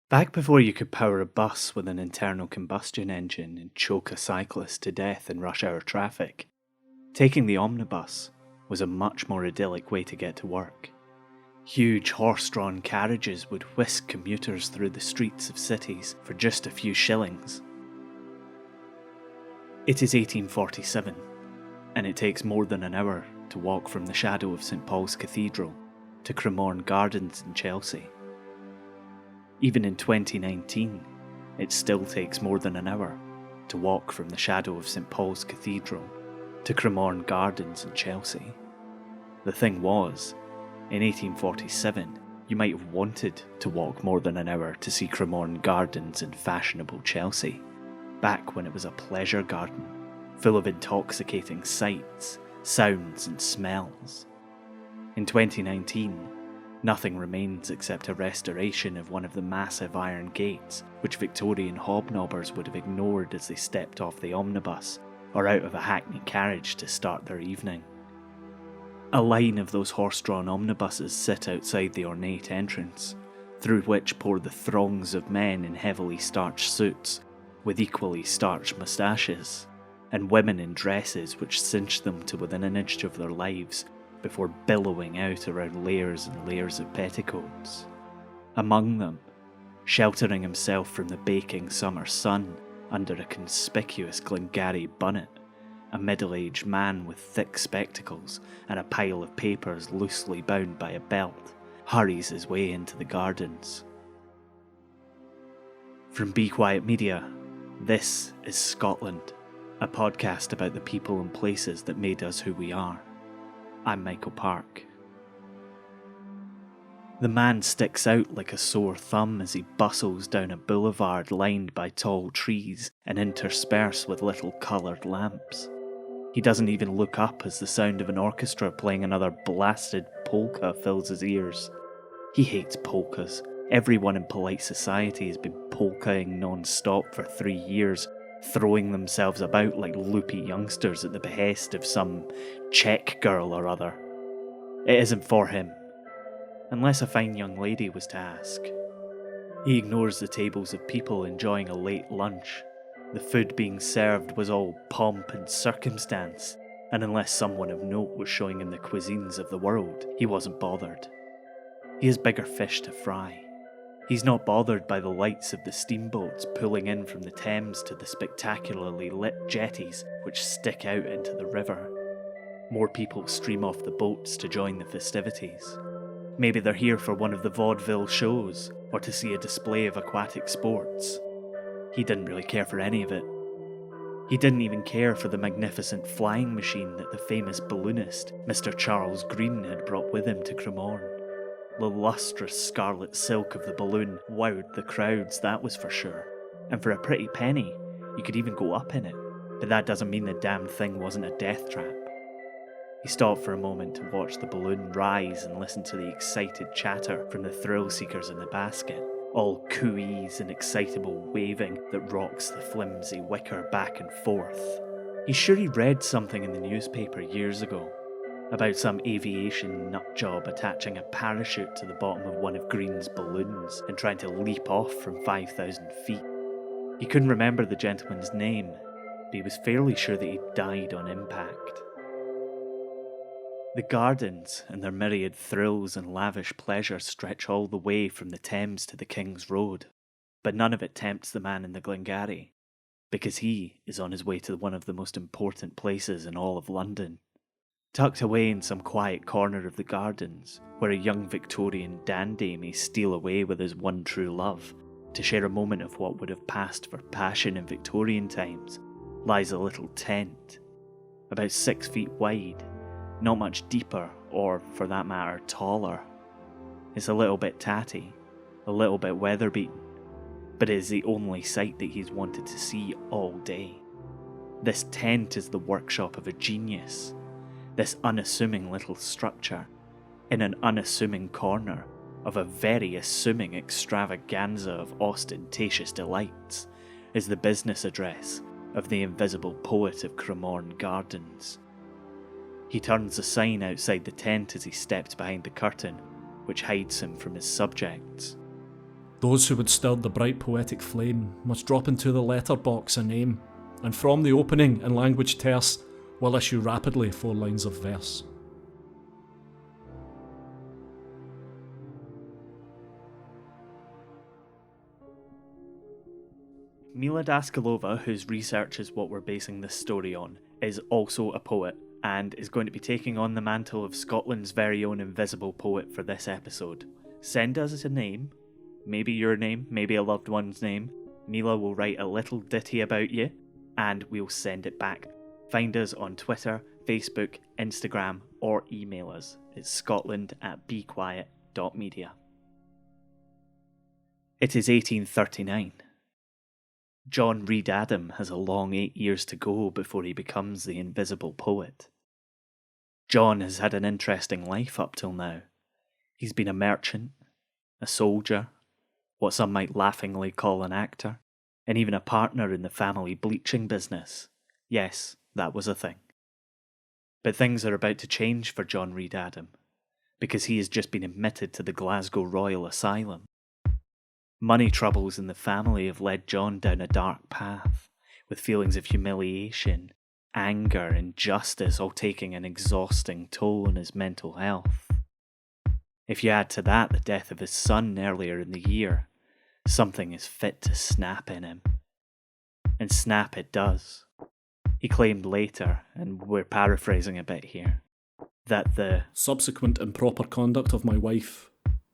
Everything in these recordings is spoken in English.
Back before you could power a bus with an internal combustion engine and choke a cyclist to death in rush hour traffic, taking the omnibus was a much more idyllic way to get to work. Huge horse-drawn carriages would whisk commuters through the streets of cities for just a few shillings. It is 1847, and it takes more than an hour to walk from the shadow of St Paul's Cathedral to Cremorne Gardens in Chelsea. Even in 2019, it still takes more than an hour to walk from the shadow of St Paul's Cathedral to Cremorne Gardens in Chelsea. The thing was, in 1847, you might have wanted to walk more than an hour to see Cremorne Gardens in fashionable Chelsea, back when it was a pleasure garden, full of intoxicating sights, sounds and smells. In 2019, nothing remains except a restoration of one of the massive iron gates which Victorian hobnobbers would have ignored as they stepped off the omnibus or out of a hackney carriage to start their evening. A line of those horse-drawn omnibuses sit outside the ornate entrance, through which pour the throngs of men in heavily starched suits with equally starched moustaches, and women in dresses which cinch them to within an inch of their lives before billowing out around layers and layers of petticoats. Among them, sheltering himself from the baking summer sun under a conspicuous Glengarry bonnet, a middle-aged man with thick spectacles and a pile of papers loosely bound by a belt hurries his way into the gardens. From Be Quiet Media, this is Scotland, a podcast about the people and places that made us who we are. I'm Michael Park. The man sticks out like a sore thumb as he bustles down a boulevard lined by tall trees and interspersed with little coloured lamps. He doesn't even look up as the sound of an orchestra playing another blasted polka fills his ears. He hates polkas. Everyone in polite society has been polkaing non-stop for 3 years, throwing themselves about like loopy youngsters at the behest of some Czech girl or other. It isn't for him, unless a fine young lady was to ask. He ignores the tables of people enjoying a late lunch. The food being served was all pomp and circumstance, and unless someone of note was showing him the cuisines of the world, he wasn't bothered. He has bigger fish to fry. He's not bothered by the lights of the steamboats pulling in from the Thames to the spectacularly lit jetties which stick out into the river. More people stream off the boats to join the festivities. Maybe they're here for one of the vaudeville shows, or to see a display of aquatic sports. He didn't really care for any of it. He didn't even care for the magnificent flying machine that the famous balloonist, Mr. Charles Green, had brought with him to Cremorne. The lustrous scarlet silk of the balloon wowed the crowds, that was for sure. And for a pretty penny, you could even go up in it. But that doesn't mean the damn thing wasn't a death trap. He stopped for a moment to watch the balloon rise and listen to the excited chatter from the thrill-seekers in the basket, all cooeys and excitable waving that rocks the flimsy wicker back and forth. He's sure he read something in the newspaper years ago about some aviation nutjob attaching a parachute to the bottom of one of Green's balloons and trying to leap off from 5,000 feet. He couldn't remember the gentleman's name, but he was fairly sure that he'd died on impact. The gardens and their myriad thrills and lavish pleasure stretch all the way from the Thames to the King's Road, but none of it tempts the man in the Glengarry, because he is on his way to one of the most important places in all of London. Tucked away in some quiet corner of the gardens, where a young Victorian dandy may steal away with his one true love to share a moment of what would have passed for passion in Victorian times, lies a little tent, about 6 feet wide, not much deeper or, for that matter, taller. It's a little bit tatty, a little bit weather-beaten, but it is the only sight that he's wanted to see all day. This tent is the workshop of a genius. This unassuming little structure, in an unassuming corner of a very assuming extravaganza of ostentatious delights, is the business address of the invisible poet of Cremorne Gardens. He turns the sign outside the tent as he steps behind the curtain, which hides him from his subjects. Those who would stir the bright poetic flame must drop into the letterbox a name, and from the opening in language terse will issue rapidly 4 lines of verse. Mila Daskalova, whose research is what we're basing this story on, is also a poet and is going to be taking on the mantle of Scotland's very own invisible poet for this episode. Send us a name, maybe your name, maybe a loved one's name. Mila will write a little ditty about you and we'll send it back. Find us on Twitter, Facebook, Instagram, or email us. It's scotland@bequiet.media. It is 1839. John Reed Adam has a long 8 years to go before he becomes the invisible poet. John has had an interesting life up till now. He's been a merchant, a soldier, what some might laughingly call an actor, and even a partner in the family bleaching business. Yes, that was a thing. But things are about to change for John Reed Adam, because he has just been admitted to the Glasgow Royal Asylum. Money troubles in the family have led John down a dark path, with feelings of humiliation, anger, injustice all taking an exhausting toll on his mental health. If you add to that the death of his son earlier in the year, something is fit to snap in him. And snap it does. He claimed later, and we're paraphrasing a bit here, that the subsequent improper conduct of my wife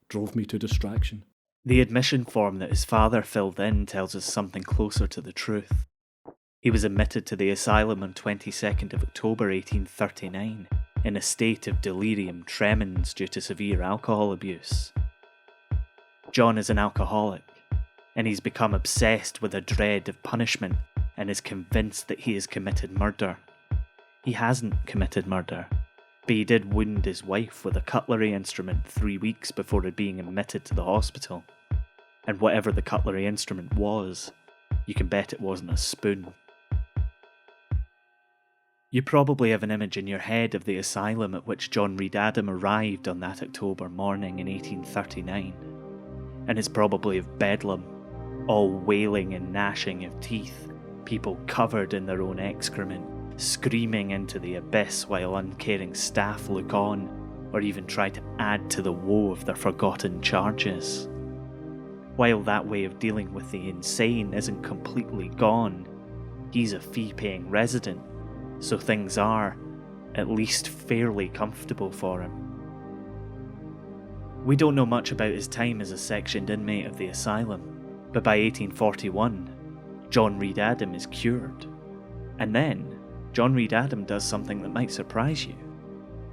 drove me to distraction. The admission form that his father filled in tells us something closer to the truth. He was admitted to the asylum on 22nd of October 1839 in a state of delirium tremens due to severe alcohol abuse. John is an alcoholic, and he's become obsessed with a dread of punishment and is convinced that he has committed murder. He hasn't committed murder, but he did wound his wife with a cutlery instrument 3 weeks before her being admitted to the hospital. And whatever the cutlery instrument was, you can bet it wasn't a spoon. You probably have an image in your head of the asylum at which John Reed Adam arrived on that October morning in 1839, and it's probably of bedlam, all wailing and gnashing of teeth, people covered in their own excrement, screaming into the abyss while uncaring staff look on, or even try to add to the woe of their forgotten charges. While that way of dealing with the insane isn't completely gone, he's a fee-paying resident, so things are, at least, fairly comfortable for him. We don't know much about his time as a sectioned inmate of the asylum, but by 1841, John Reed Adam is cured. And then, John Reed Adam does something that might surprise you.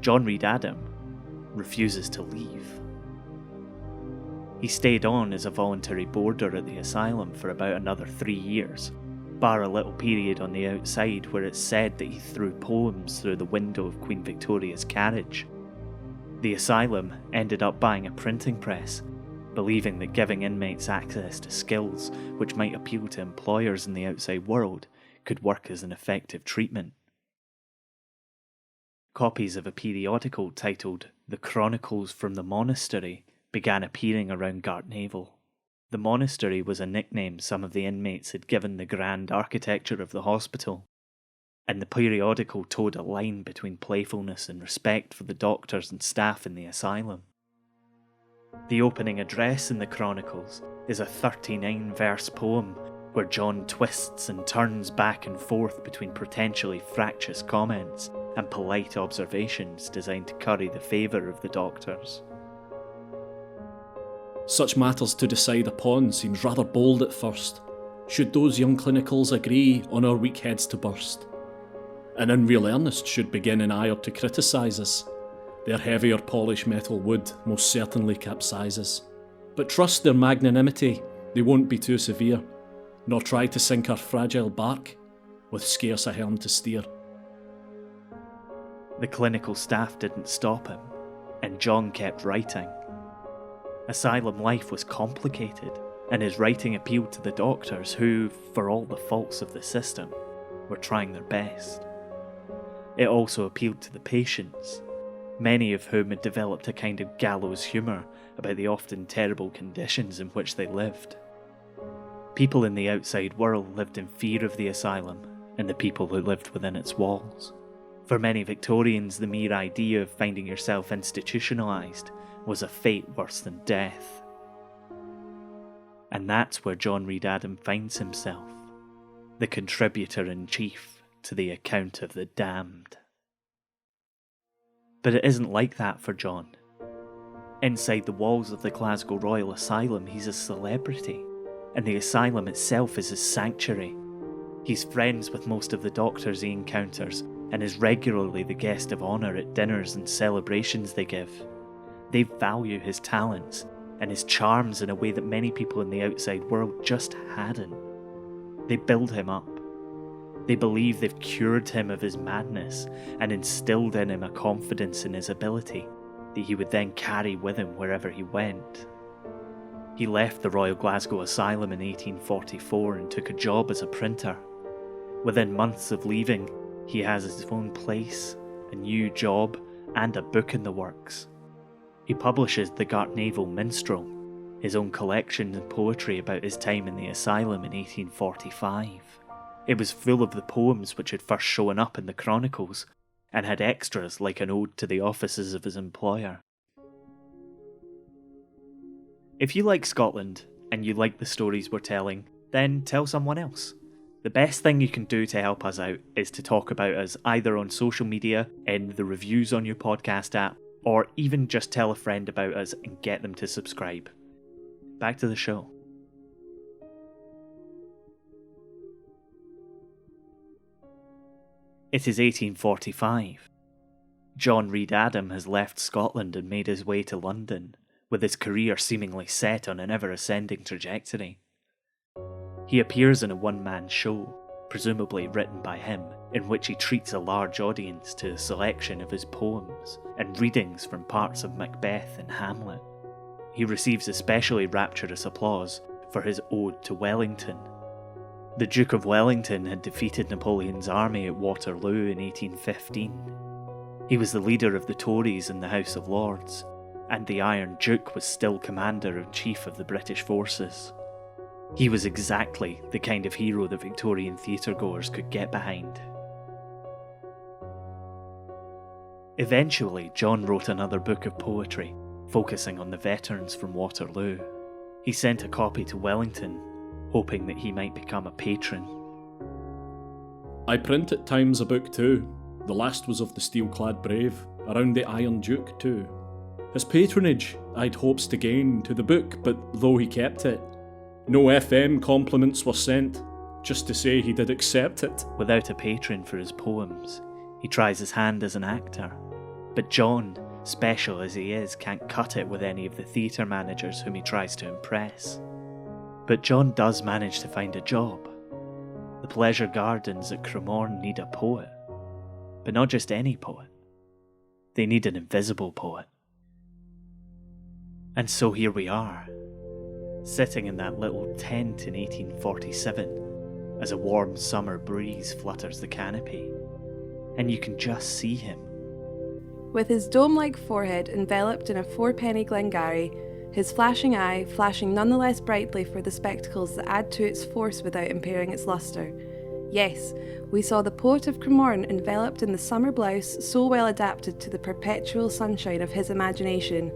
John Reed Adam refuses to leave. He stayed on as a voluntary boarder at the asylum for about another 3 years, bar a little period on the outside where it's said that he threw poems through the window of Queen Victoria's carriage. The asylum ended up buying a printing press, believing that giving inmates access to skills which might appeal to employers in the outside world could work as an effective treatment. Copies of a periodical titled The Chronicles from the Monastery began appearing around Gartnavel. The monastery was a nickname some of the inmates had given the grand architecture of the hospital, and the periodical towed a line between playfulness and respect for the doctors and staff in the asylum. The opening address in the Chronicles is a 39-verse poem where John twists and turns back and forth between potentially fractious comments and polite observations designed to curry the favour of the doctors. Such matters to decide upon seems rather bold at first, should those young clinicals agree on our weak heads to burst. And in real earnest should begin in ire to criticise us. Their heavier polished metal wood most certainly capsizes. But trust their magnanimity, they won't be too severe, nor try to sink our fragile bark with scarce a helm to steer. The clinical staff didn't stop him, and John kept writing. Asylum life was complicated, and his writing appealed to the doctors who, for all the faults of the system, were trying their best. It also appealed to the patients, many of whom had developed a kind of gallows humour about the often terrible conditions in which they lived. People in the outside world lived in fear of the asylum, and the people who lived within its walls. For many Victorians, the mere idea of finding yourself institutionalised was a fate worse than death. And that's where John Reed Adam finds himself, the contributor-in-chief to the account of the damned. But it isn't like that for John. Inside the walls of the Glasgow Royal Asylum, he's a celebrity, and the asylum itself is his sanctuary. He's friends with most of the doctors he encounters, and is regularly the guest of honour at dinners and celebrations they give. They value his talents and his charms in a way that many people in the outside world just hadn't. They build him up. They believe they've cured him of his madness and instilled in him a confidence in his ability that he would then carry with him wherever he went. He left the Royal Glasgow Asylum in 1844 and took a job as a printer. Within months of leaving, he has his own place, a new job, and a book in the works. He publishes the Gartnavel Minstrel, his own collection of poetry about his time in the asylum in 1845. It was full of the poems which had first shown up in the chronicles, and had extras like an ode to the offices of his employer. If you like Scotland, and you like the stories we're telling, then tell someone else. The best thing you can do to help us out is to talk about us either on social media, in the reviews on your podcast app, or even just tell a friend about us and get them to subscribe. Back to the show. It is 1845. John Reed Adam has left Scotland and made his way to London, with his career seemingly set on an ever-ascending trajectory. He appears in a one-man show, presumably written by him, in which he treats a large audience to a selection of his poems and readings from parts of Macbeth and Hamlet. He receives especially rapturous applause for his ode to Wellington. The Duke of Wellington had defeated Napoleon's army at Waterloo in 1815. He was the leader of the Tories in the House of Lords, and the Iron Duke was still Commander-in-Chief of the British forces. He was exactly the kind of hero the Victorian theatregoers could get behind. Eventually, John wrote another book of poetry, focusing on the veterans from Waterloo. He sent a copy to Wellington, hoping that he might become a patron. I print at times a book too. The last was of the steel-clad brave, around the Iron Duke too. His patronage I'd hopes to gain to the book, but though he kept it, no FM compliments were sent, just to say he did accept it. Without a patron for his poems, he tries his hand as an actor. But John, special as he is, can't cut it with any of the theatre managers whom he tries to impress. But John does manage to find a job. The Pleasure Gardens at Cremorne need a poet. But not just any poet. They need an invisible poet. And so here we are, sitting in that little tent in 1847 as a warm summer breeze flutters the canopy, and you can just see him. With his dome-like forehead enveloped in a fourpenny Glengarry, his flashing eye flashing none the less brightly for the spectacles that add to its force without impairing its lustre. Yes, we saw the poet of Cremorne enveloped in the summer blouse so well adapted to the perpetual sunshine of his imagination,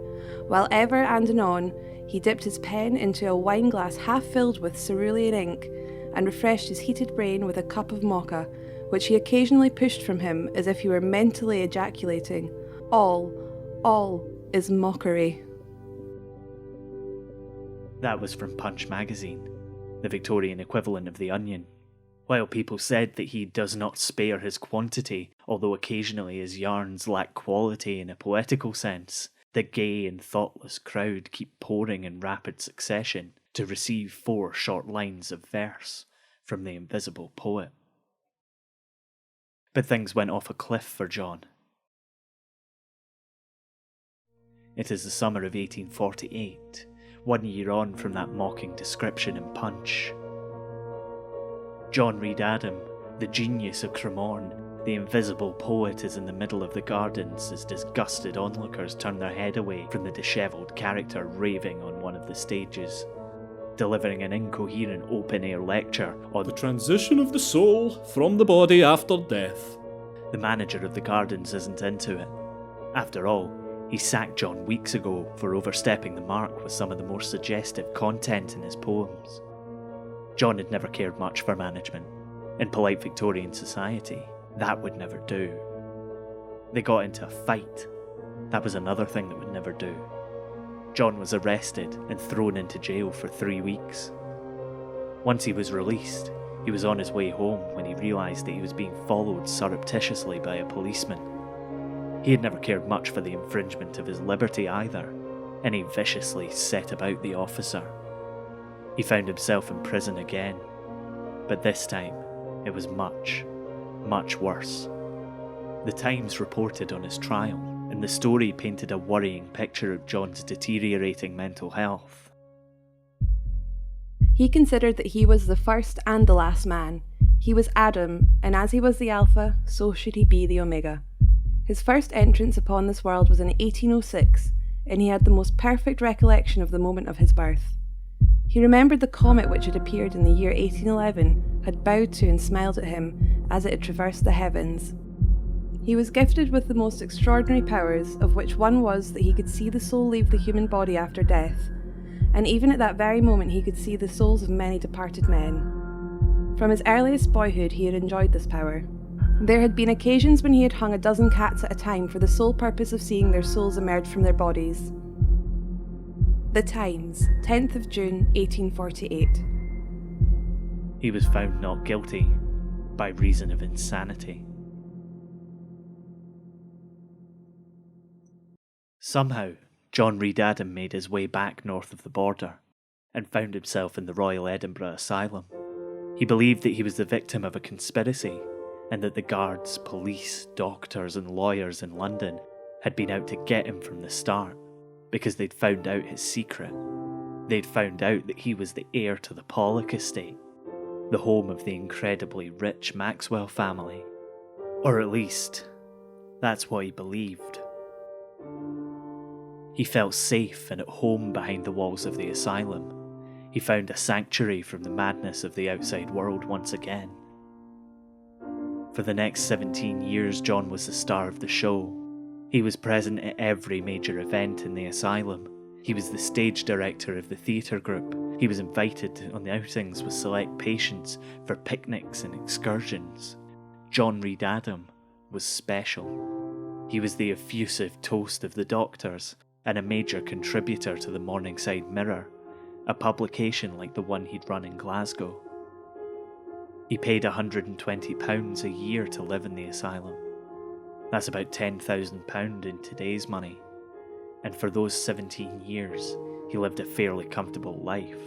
while ever and anon he dipped his pen into a wine glass half filled with cerulean ink, and refreshed his heated brain with a cup of mocha, which he occasionally pushed from him as if he were mentally ejaculating. All is mockery. That was from Punch magazine, the Victorian equivalent of The Onion. While people said that he does not spare his quantity, although occasionally his yarns lack quality in a poetical sense, the gay and thoughtless crowd keep pouring in rapid succession to receive 4 short lines of verse from the invisible poet. But things went off a cliff for John. It is the summer of 1848, 1 year on from that mocking description in Punch. John Reed Adam, the genius of Cremorne, The invisible poet is in the middle of the gardens as disgusted onlookers turn their head away from the dishevelled character raving on one of the stages, delivering an incoherent open-air lecture on the transition of the soul from the body after death. The manager of the gardens isn't into it. After all, he sacked John weeks ago for overstepping the mark with some of the more suggestive content in his poems. John had never cared much for management. In polite Victorian society, that would never do. They got into a fight. That was another thing that would never do. John was arrested and thrown into jail for 3 weeks. Once he was released, he was on his way home when he realised that he was being followed surreptitiously by a policeman. He had never cared much for the infringement of his liberty either, and he viciously set about the officer. He found himself in prison again, but this time it was much, much worse. The Times reported on his trial, and the story painted a worrying picture of John's deteriorating mental health. He considered that he was the first and the last man. He was Adam, and as he was the Alpha, so should he be the Omega. His first entrance upon this world was in 1806, and he had the most perfect recollection of the moment of his birth. He remembered the comet which had appeared in the year 1811, had bowed to and smiled at him as it had traversed the heavens. He was gifted with the most extraordinary powers, of which one was that he could see the soul leave the human body after death, and even at that very moment he could see the souls of many departed men. From his earliest boyhood he had enjoyed this power. There had been occasions when he had hung a dozen cats at a time for the sole purpose of seeing their souls emerge from their bodies. The Times, 10th of June, 1848. He was found not guilty by reason of insanity. Somehow, John Reed Adam made his way back north of the border and found himself in the Royal Edinburgh Asylum. He believed that he was the victim of a conspiracy and that the guards, police, doctors and lawyers in London had been out to get him from the start because they'd found out his secret. They'd found out that he was the heir to the Pollock estate, the home of the incredibly rich Maxwell family. Or at least, that's what he believed. He felt safe and at home behind the walls of the asylum. He found a sanctuary from the madness of the outside world once again. For the next 17 years, John was the star of the show. He was present at every major event in the asylum. He was the stage director of the theatre group. He was invited on the outings with select patients for picnics and excursions. John Reed Adam was special. He was the effusive toast of the doctors and a major contributor to the Morningside Mirror, a publication like the one he'd run in Glasgow. He paid £120 a year to live in the asylum. That's about £10,000 in today's money. And for those 17 years, he lived a fairly comfortable life.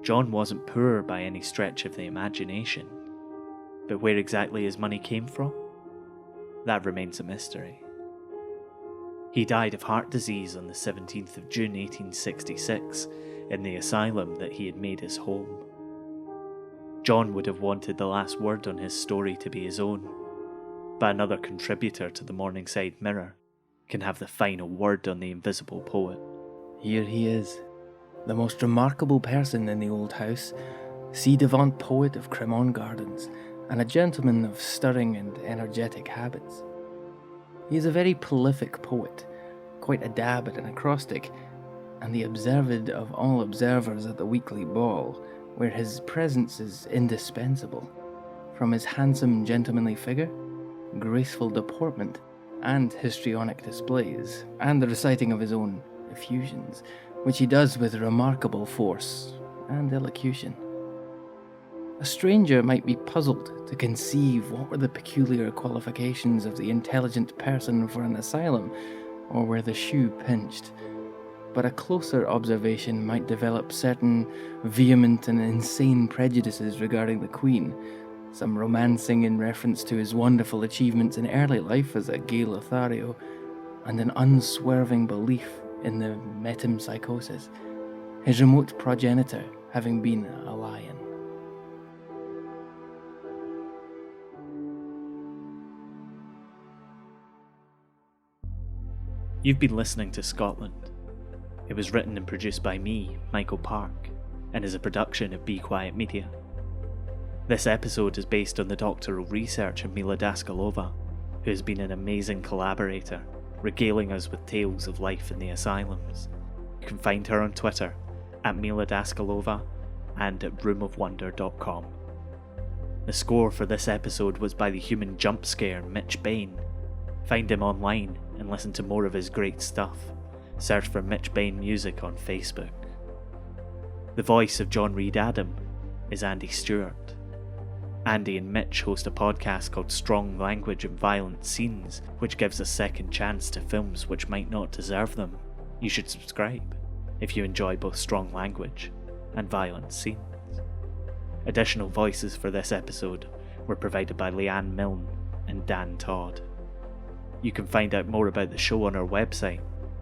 John wasn't poor by any stretch of the imagination, but where exactly his money came from? That remains a mystery. He died of heart disease on the 17th of June 1866 in the asylum that he had made his home. John would have wanted the last word on his story to be his own, but another contributor to the Morningside Mirror can have the final word on the invisible poet. Here he is, the most remarkable person in the old house, ci devant poet of Cremorne Gardens, and a gentleman of stirring and energetic habits. He is a very prolific poet, quite a dab at an acrostic, and the observed of all observers at the weekly ball, where his presence is indispensable. From his handsome gentlemanly figure, graceful deportment, and histrionic displays, and the reciting of his own effusions, which he does with remarkable force and elocution. A stranger might be puzzled to conceive what were the peculiar qualifications of the intelligent person for an asylum, or where the shoe pinched, but a closer observation might develop certain vehement and insane prejudices regarding the Queen, some romancing in reference to his wonderful achievements in early life as a gay Lothario, and an unswerving belief in the metempsychosis, his remote progenitor having been a lion. You've been listening to Scotland. It was written and produced by me, Michael Park, and is a production of Be Quiet Media. This episode is based on the doctoral research of Mila Daskalova, who has been an amazing collaborator, regaling us with tales of life in the asylums. You can find her on Twitter at Mila Daskalova and at roomofwonder.com. The score for this episode was by the human jump scare Mitch Bain. Find him online and listen to more of his great stuff. Search for Mitch Bain Music on Facebook. The voice of John Reed Adam is Andy Stewart. Andy and Mitch host a podcast called Strong Language and Violent Scenes, which gives a second chance to films which might not deserve them. You should subscribe if you enjoy both strong language and violent scenes. Additional voices for this episode were provided by Leanne, Milne and Dan Todd. You can find out more about the show on our website,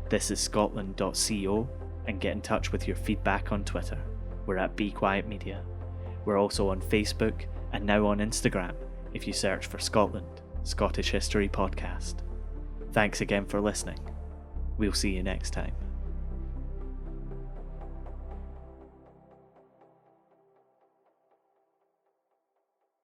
thisisscotland.co, and get in touch with your feedback on Twitter. We're at Be Quiet Media. We're also on Facebook and now on Instagram if you search for Scotland, Scottish History Podcast. Thanks again for listening. We'll see you next time.